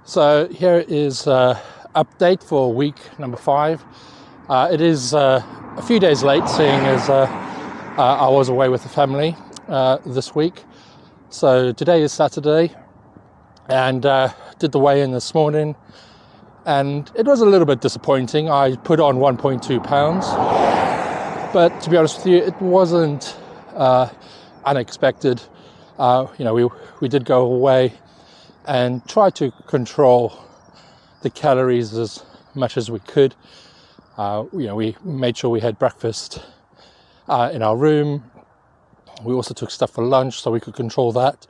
So here is update for week number 5. It is a few days late, seeing as I was away with the family this week. So today is Saturday, and did the weigh-in this morning, and it was a little bit disappointing. I put on 1.2 pounds, but to be honest with you, it wasn't unexpected. We did go away and try to control the calories as much as we could. We made sure we had breakfast in our room. We also took stuff for lunch so we could control that.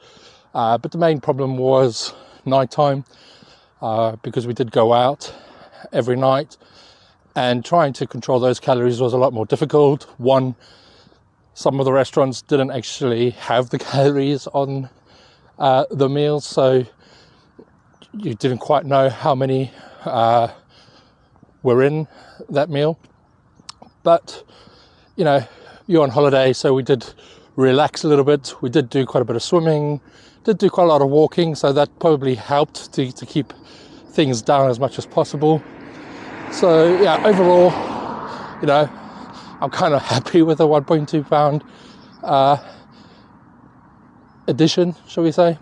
But the main problem was nighttime, because we did go out every night, and trying to control those calories was a lot more difficult. One, some of the restaurants didn't actually have the calories on the meals, so you didn't quite know how many were in that meal. But you're on holiday, so we did relax a little bit. We did do quite a bit of swimming, did do quite a lot of walking, so that probably helped to keep things down as much as possible. So yeah, overall, I'm kind of happy with the 1.2 pound addition, shall we say.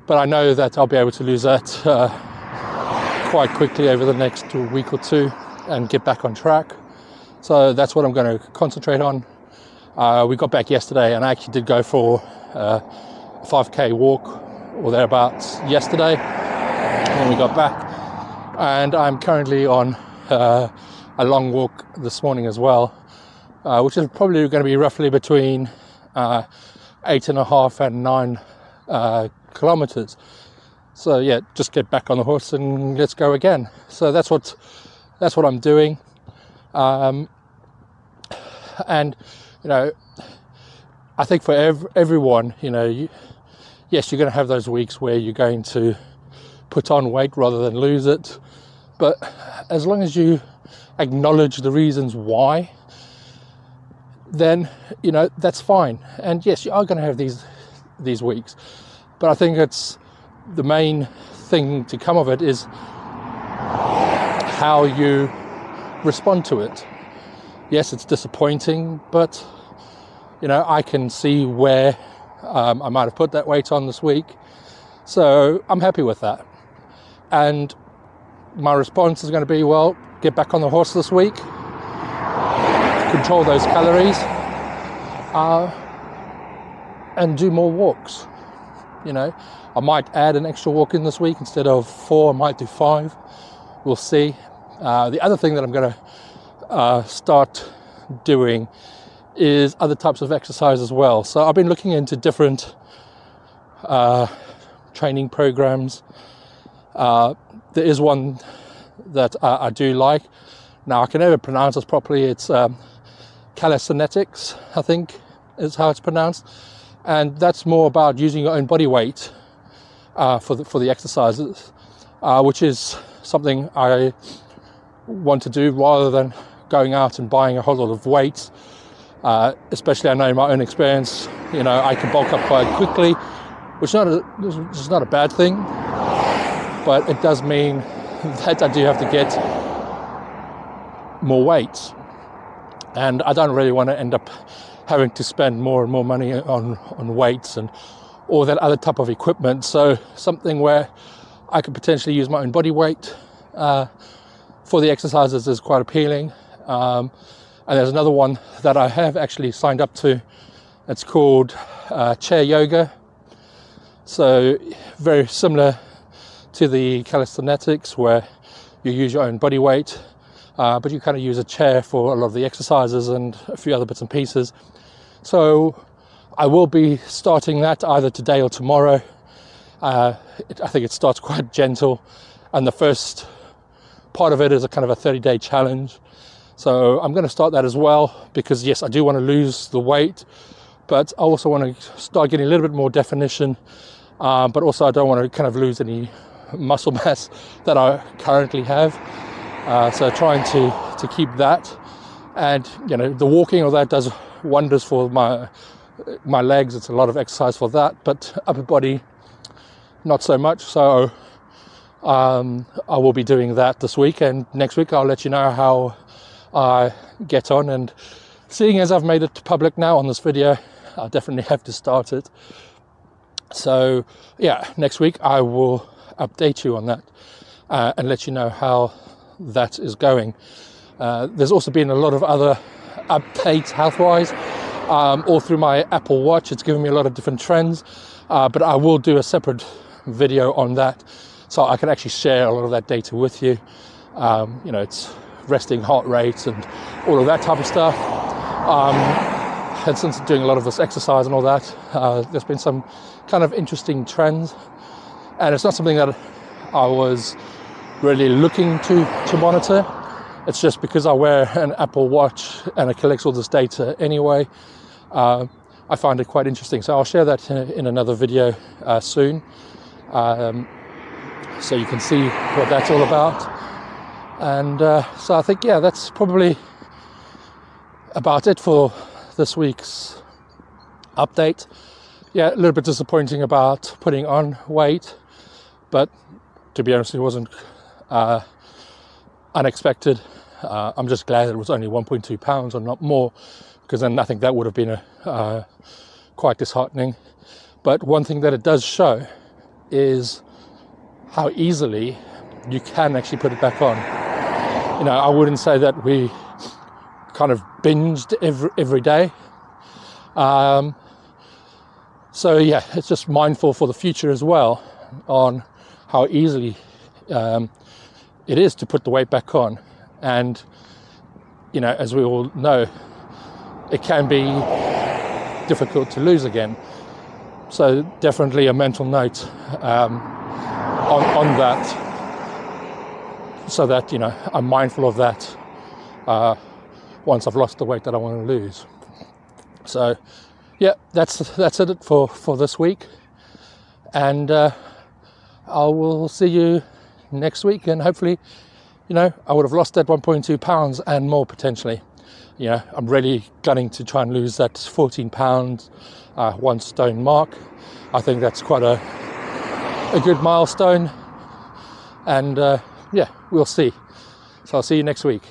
But I know that I'll be able to lose that quite quickly over the next week or two and get back on track. So that's what I'm going to concentrate on. We got back yesterday, and I actually did go for a 5k walk or thereabouts yesterday when we got back. And I'm currently on a long walk this morning as well, which is probably going to be roughly between 8.5 and 9 kilometers. So yeah, just get back on the horse and let's go again. So that's what I'm doing. And I think for everyone, yes, you're going to have those weeks where you're going to put on weight rather than lose it. But as long as you acknowledge the reasons why, then that's fine. And yes, you are going to have these weeks, but I think it's the main thing to come of it is how you respond to it. Yes, it's disappointing, but I can see where I might have put that weight on this week, so I'm happy with that. And my response is going to be, well, get back on the horse this week, control those calories, and do more walks. I might add an extra walk in this week. Instead of 4, I might do 5. We'll see. The other thing that I'm going to start doing is other types of exercise as well. So I've been looking into different training programs. There is one that I do like. Now, I can never pronounce this properly. It's calisthenics, I think is how it's pronounced. And that's more about using your own body weight for the exercises, which is something I want to do rather than going out and buying a whole lot of weights. Especially, I know in my own experience, I can bulk up quite quickly, which is not a bad thing, but it does mean that I do have to get more weights, and I don't really want to end up having to spend more and more money on weights and all that other type of equipment. So something where I could potentially use my own body weight for the exercises is quite appealing. And there's another one that I have actually signed up to. It's called chair yoga. So very similar to the calisthenics, where you use your own body weight, but you kind of use a chair for a lot of the exercises and a few other bits and pieces. So I will be starting that either today or tomorrow. I think it starts quite gentle, and the first part of it is a kind of a 30-day challenge. So I'm going to start that as well, because yes, I do want to lose the weight, but I also want to start getting a little bit more definition, but also I don't want to kind of lose any muscle mass that I currently have. So trying to keep that, and the walking, all that does wonders for my legs. It's a lot of exercise for that, but upper body not so much. So I will be doing that this week, and next week I'll let you know how I get on. And seeing as I've made it public now on this video, I definitely have to start it. So yeah, next week I will update you on that and let you know how that is going. There's also been a lot of other updates health-wise all through my Apple Watch. It's given me a lot of different trends, but I will do a separate video on that so I can actually share a lot of that data with you. It's resting heart rates and all of that type of stuff. And since doing a lot of this exercise and all that, there's been some kind of interesting trends, and it's not something that I was really looking to monitor. It's just because I wear an Apple Watch and it collects all this data anyway. I find it quite interesting, so I'll share that in another video soon, so you can see what that's all about. And so I think, yeah, that's probably about it for this week's update. Yeah, a little bit disappointing about putting on weight, but to be honest, it wasn't unexpected. I'm just glad that it was only 1.2 pounds and not more, because then I think that would have been quite disheartening. But one thing that it does show is how easily you can actually put it back on. I wouldn't say that we kind of binged every day. So yeah, it's just mindful for the future as well on how easily it is to put the weight back on. And as we all know, it can be difficult to lose again. So definitely a mental note on that, so that I'm mindful of that once I've lost the weight that I want to lose. So yeah, that's it for this week, and I will see you next week, and hopefully I would have lost that 1.2 pounds and more potentially. I'm really gunning to try and lose that 14 pounds 1 stone mark. I think that's quite a good milestone, and yeah, we'll see. So I'll see you next week.